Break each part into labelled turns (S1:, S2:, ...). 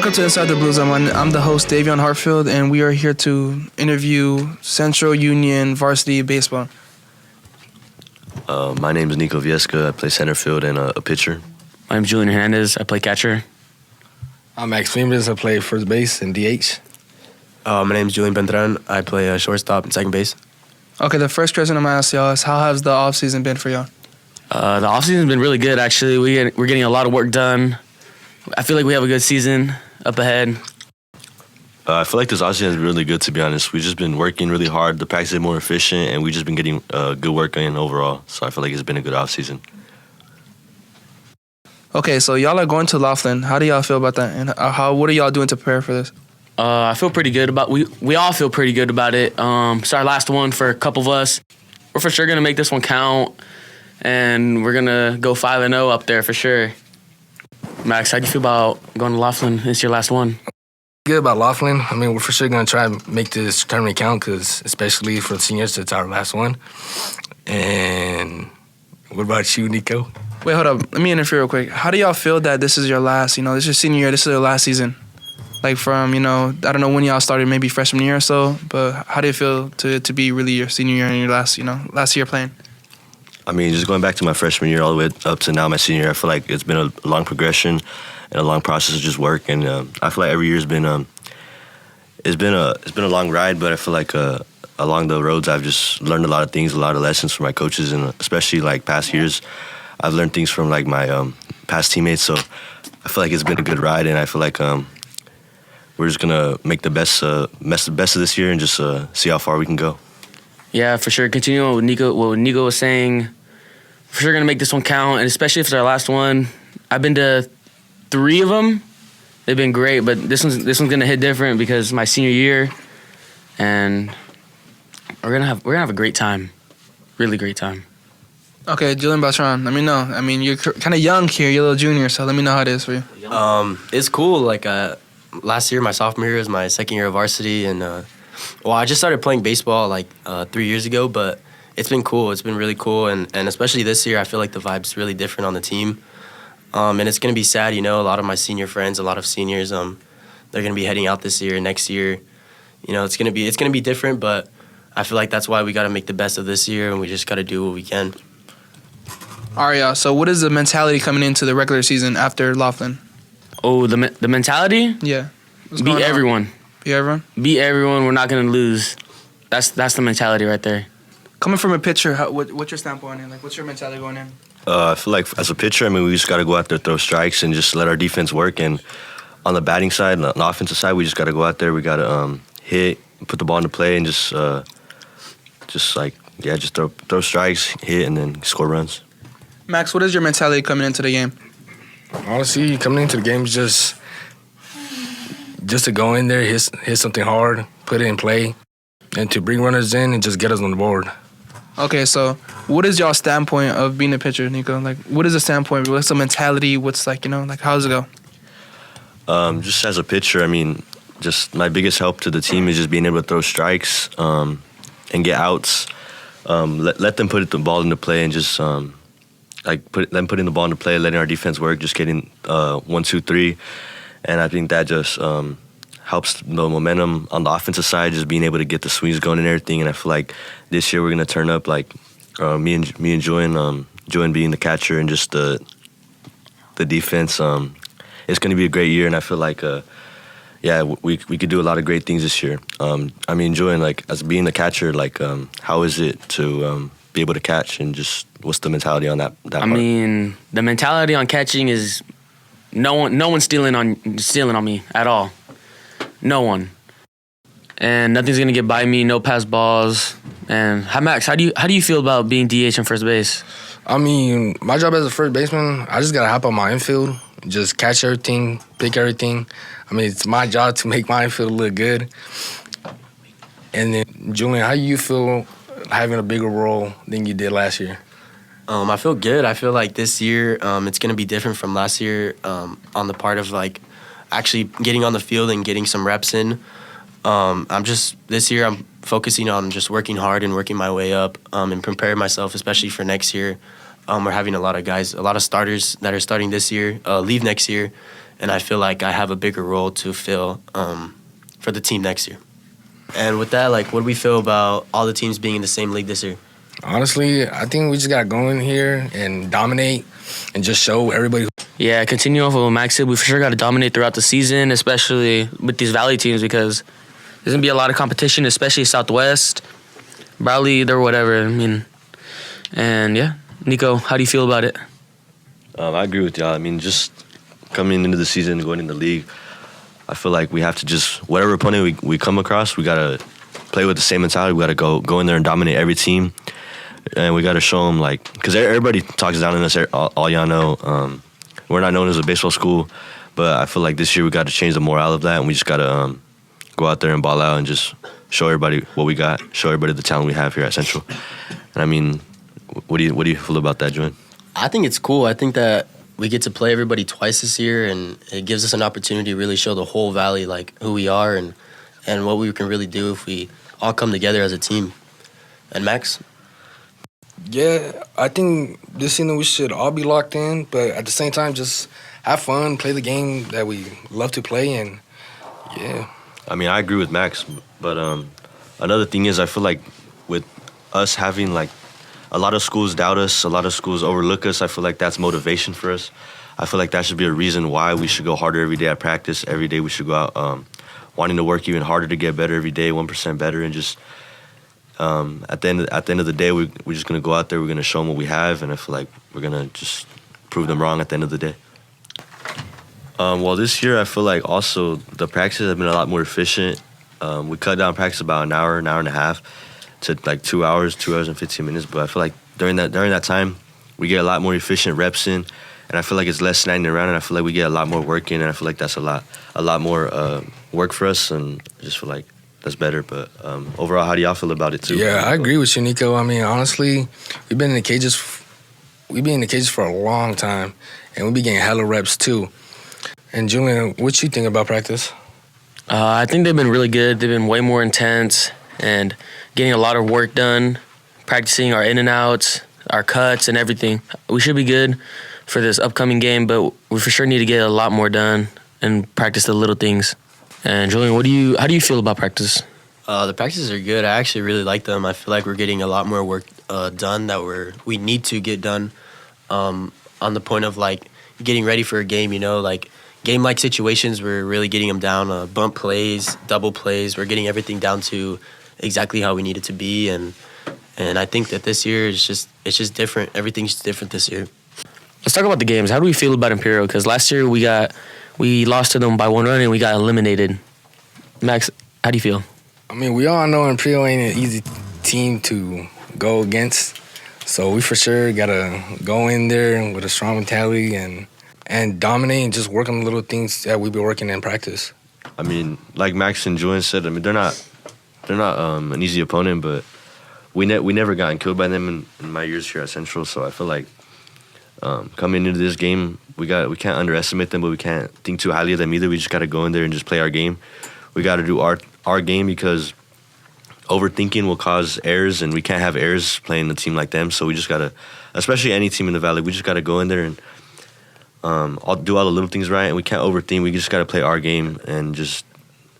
S1: Welcome to Inside the Blues. I'm the host, Davion Hartfield, and we are here to interview Centro Union Varsity Baseball.
S2: My name is Nico Viesca. I play center field and a pitcher.
S3: My name's Julian Hernandez. I play catcher.
S4: I'm Max Fimers. I play first base and DH.
S5: My name is Julian Bentran. I play shortstop and second base.
S1: Okay, the first question I'm going to ask y'all is, how has the offseason been for y'all?
S3: The offseason's been really good, actually. We're getting a lot of work done. I feel like we have a good season up ahead.
S2: I feel like this offseason is really good, to be honest. We've just been working really hard. The practice is more efficient, and we've just been getting good work in overall. So I feel like it's been a good offseason.
S1: Okay, so y'all are going to Laughlin. How do y'all feel about that? And what are y'all doing to prepare for this?
S3: I feel pretty good about we all feel pretty good about it. It's our last one for a couple of us. We're for sure going to make this one count, and we're going to go 5-0 up there for sure. Max, how do you feel about going to Laughlin? It's your last one.
S4: Good about Laughlin. I mean, we're for sure going to try and make this tournament count because, especially for the seniors, it's our last one. And what about you, Nico?
S1: Wait, hold up. Let me interfere real quick. How do y'all feel that this is your last, this is your senior year, this is your last season? Like from, I don't know when y'all started, maybe freshman year or so, but how do you feel to be really your senior year and your last year playing?
S2: I mean, just going back to my freshman year all the way up to now my senior year, I feel like it's been a long progression and a long process of just work. And I feel like every year has been it's been a long ride, but I feel like along the roads I've just learned a lot of things, a lot of lessons from my coaches, and especially like past years, I've learned things from like my past teammates. So I feel like it's been a good ride, and I feel like we're just gonna make the best of this year and just see how far we can go.
S3: Yeah, for sure. Continuing what Nico was saying, for sure going to make this one count, and especially if it's our last one. I've been to 3 of them. They've been great, but this one's going to hit different because it's my senior year, and we're gonna have a great time, really great time.
S1: Okay, Julian Bentran, let me know. I mean, you're kind of young here. You're a little junior, so let me know how it is for you.
S5: It's cool. Like last year, my sophomore year was my second year of varsity, and I just started playing baseball like 3 years ago, but it's been cool. It's been really cool, and especially this year, I feel like the vibe's really different on the team. And it's going to be sad, a lot of my senior friends, a lot of seniors, they're going to be heading out this year, next year. It's going to be different, but I feel like that's why we got to make the best of this year, and we just got to do what we can.
S1: All right, y'all. So what is the mentality coming into the regular season after Laughlin?
S3: Oh, the mentality?
S1: Yeah.
S3: Beat everyone.
S1: Beat everyone?
S3: Beat everyone. We're not going to lose. That's the mentality right there.
S1: Coming from a pitcher, what's your standpoint in? Like, what's your mentality going in?
S2: I feel like as a pitcher, I mean, we just got to go out there, throw strikes, and just let our defense work. And on the batting side, on the offensive side, we just got to go out there. We got to hit, put the ball into play, and just throw strikes, hit, and then score runs.
S1: Max, what is your mentality coming into the game?
S4: Honestly, coming into the game is just to go in there, hit something hard, put it in play, and to bring runners in and just get us on the board.
S1: Okay, so what is y'all standpoint of being a pitcher, Nico? Like, what is the standpoint? What's the mentality? What's how does it go?
S2: Just as a pitcher, I mean, just my biggest help to the team is just being able to throw strikes and get outs. Let them put the ball into play and just putting the ball into play, letting our defense work, just getting 1, 2, 3, and I think that just helps the momentum on the offensive side, just being able to get the swings going and everything. And I feel like this year we're gonna turn up like me and Julian being the catcher and just the defense. It's gonna be a great year, and I feel like we could do a lot of great things this year. I mean, Julian, like as being the catcher, like how is it to be able to catch, and just what's the mentality on that part?
S3: I mean, the mentality on catching is no one's stealing on me at all. No one. And nothing's gonna get by me, no pass balls. And Max, how do you feel about being DH and first base?
S4: I mean, my job as a first baseman, I just gotta hop on my infield, just catch everything, pick everything. I mean, it's my job to make my infield look good. And then, Julian, how do you feel having a bigger role than you did last year?
S5: I feel good. I feel like this year it's going to be different from last year on the part of like actually getting on the field and getting some reps in. This year I'm focusing on just working hard and working my way up and preparing myself, especially for next year. We're having a lot of guys, a lot of starters that are starting this year, leave next year. and I feel like I have a bigger role to fill for the team next year. And with that, like, what do we feel about all the teams being in the same league this year?
S4: Honestly, I think we just got to go in here and dominate and just show everybody.
S3: Yeah, continue off of what Max said. We for sure got to dominate throughout the season, especially with these Valley teams, because there's going to be a lot of competition, especially Southwest, Bradley, or whatever. I mean, and yeah. Nico, how do you feel about it?
S2: I agree with y'all. I mean, just coming into the season, going in the league, I feel like we have to just, whatever opponent we come across, we got to play with the same mentality. We got to go in there and dominate every team. And we got to show them, like, because everybody talks down on us, all y'all know. We're not known as a baseball school, but I feel like this year we got to change the morale of that, and we just got to go out there and ball out and just show everybody what we got, show everybody the talent we have here at Central. And I mean, what do you feel about that, Juan?
S5: I think it's cool. I think that we get to play everybody twice this year, and it gives us an opportunity to really show the whole Valley, like, who we are and what we can really do if we all come together as a team. And Max?
S4: Yeah, I think this season we should all be locked in, but at the same time, just have fun, play the game that we love to play, and yeah.
S2: I mean, I agree with Max, but another thing is I feel like with us having, like, a lot of schools doubt us, a lot of schools overlook us, I feel like that's motivation for us. I feel like that should be a reason why we should go harder every day at practice. Every day we should go out wanting to work even harder to get better every day, 1% better, and just at the end of the day, we're just going to go out there, we're going to show them what we have, and I feel like we're going to just prove them wrong at the end of the day. Well, this year I feel like also the practices have been a lot more efficient. We cut down practice about an hour and a half to like 2 hours and 15 minutes. But I feel like during that time, we get a lot more efficient reps in, and I feel like it's less standing around, and I feel like we get a lot more work in, and I feel like that's a lot more work for us, and I just feel like that's better. But overall, how do y'all feel about it too?
S4: Yeah, I agree with you, Nico. I mean, honestly, we've been in the cages for a long time, and we be getting hella reps too. And Julian, what you think about practice?
S3: I think they've been really good. They've been way more intense and getting a lot of work done, practicing our in and outs, our cuts, and everything. We should be good for this upcoming game, but we for sure need to get a lot more done and practice the little things. And Julian, how do you feel about practice?
S5: The practices are good. I actually really like them. I feel like we're getting a lot more work done that we need to get done on the point of, like, getting ready for a game, you know, like game-like situations, we're really getting them down, bump plays, double plays. We're getting everything down to exactly how we need it to be, and I think that this year it's just different. Everything's different this year.
S3: Let's talk about the games. How do we feel about Imperial? Because last year we lost to them by 1 run and we got eliminated. Max, how do you feel?
S4: I mean, we all know Imperial ain't an easy team to go against, so we for sure gotta go in there with a strong mentality and dominate and just work on the little things that we've been working in practice.
S2: I mean, like Max and Julian said, I mean, they're not an easy opponent, but we never gotten killed by them in my years here at Central. So I feel like coming into this game, we can't underestimate them, but we can't think too highly of them either. We just got to go in there and just play our game. We got to do our game, because overthinking will cause errors, and we can't have errors playing a team like them. So we just got to, especially any team in the Valley, we just got to go in there and do all the little things right, and we can't overthink. We just got to play our game, and just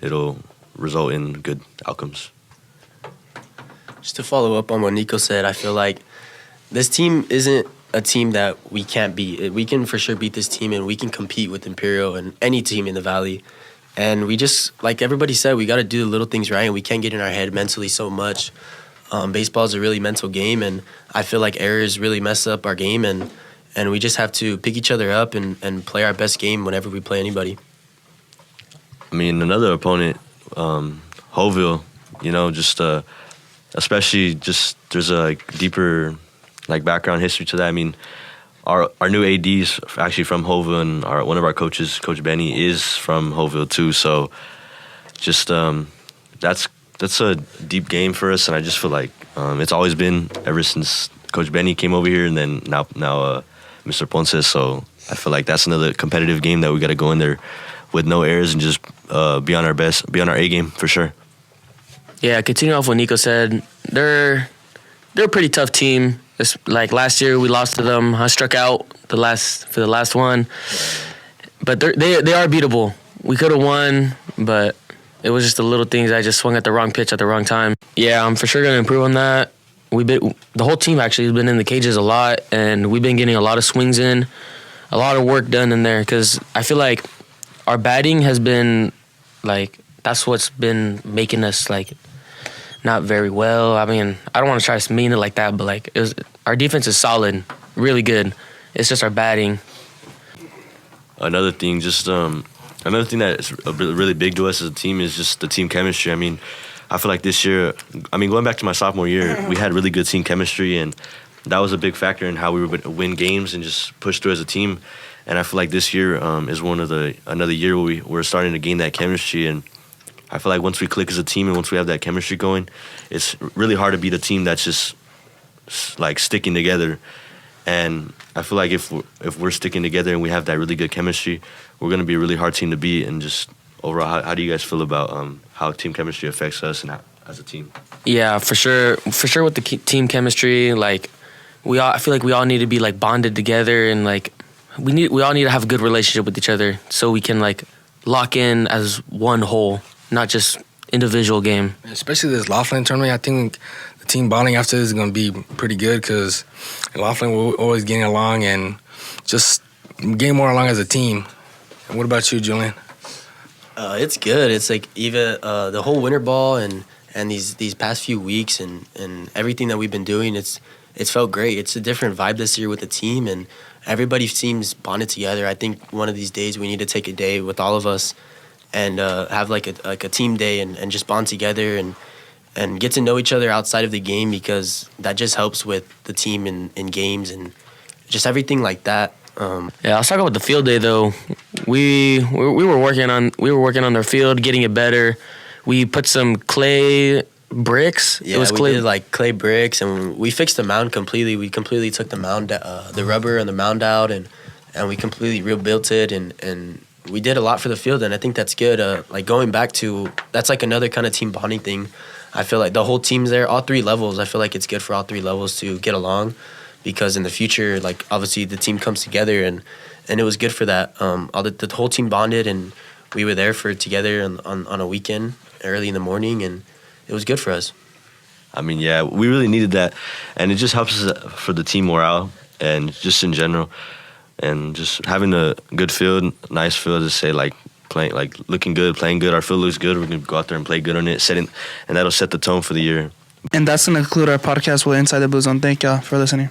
S2: it'll result in good outcomes.
S5: Just to follow up on what Nico said, I feel like this team isn't a team that we can't beat. We can for sure beat this team, and we can compete with Imperial and any team in the Valley. And we just, like everybody said, we got to do the little things right, and we can't get in our head mentally so much. Baseball is a really mental game, and I feel like errors really mess up our game, and we just have to pick each other up and play our best game whenever we play anybody.
S2: I mean, another opponent, Hoville, you know, just especially just there's a deeper background history to that. I mean, our new AD's actually from Hoville, and one of our coaches, Coach Benny, is from Hoville too. So just that's a deep game for us, and I just feel like it's always been ever since Coach Benny came over here, and then now Mr. Ponce. So I feel like that's another competitive game that we got to go in there with no errors and just be on our best, be on our A game for sure.
S3: Yeah, continue off what Nico said. They're a pretty tough team. It's like last year we lost to them. I struck out for the last one. but they are beatable. We could have won, but it was just the little things. I just swung at the wrong pitch at the wrong time. Yeah, I'm for sure gonna improve on that. The whole team actually has been in the cages a lot, and we've been getting a lot of swings in, a lot of work done in there. Because I feel like our batting has been like that's what's been making us like not very well. I mean, I don't want to try to mean it like that, but like our defense is solid, really good. It's just our batting.
S2: Another thing that is really big to us as a team is just the team chemistry. I mean, I feel like this year, going back to my sophomore year, we had really good team chemistry, and that was a big factor in how we would win games and just push through as a team. And I feel like this year is another year where we're starting to gain that chemistry. And I feel like once we click as a team and once we have that chemistry going, it's really hard to beat a team that's just like sticking together. And I feel like if we're sticking together and we have that really good chemistry, we're going to be a really hard team to beat. And just overall, how do you guys feel about how team chemistry affects us and as a team?
S3: Yeah, for sure with the team chemistry, like I feel like we all need to be like bonded together, and like we all need to have a good relationship with each other so we can like lock in as one whole, not just individual game.
S4: Especially this Laughlin tournament, I think the team bonding after this is going to be pretty good because Laughlin we're always getting along and just getting more along as a team. And what about you, Julian?
S5: It's good. It's like even the whole winter ball and these past few weeks and everything that we've been doing, it's felt great. It's a different vibe this year with the team, and everybody seems bonded together. I think one of these days we need to take a day with all of us and have like a team day and just bond together and get to know each other outside of the game, because that just helps with the team in games and just everything like that.
S3: Yeah, let's talk about the field day though. We were working on their field, getting it better. We put some clay bricks.
S5: Yeah, we did like clay bricks, and we fixed the mound completely. We completely took the mound, the rubber and the mound out, and we completely rebuilt it, and we did a lot for the field, and I think that's good. Like going back to, that's like another kind of team bonding thing. I feel like the whole team's there, all three levels. I feel like it's good for all three levels to get along, because in the future, like obviously the team comes together, and it was good for that. The whole team bonded, and we were there together on a weekend early in the morning, and it was good for us.
S2: I mean, yeah, we really needed that, and it just helps us for the team morale and just in general, and just having a good field, nice field to say like playing, like looking good, playing good. Our field looks good. We're gonna go out there and play good on it, and that'll set the tone for the year.
S1: And that's gonna conclude our podcast with Inside the Blue Zone. Thank y'all for listening.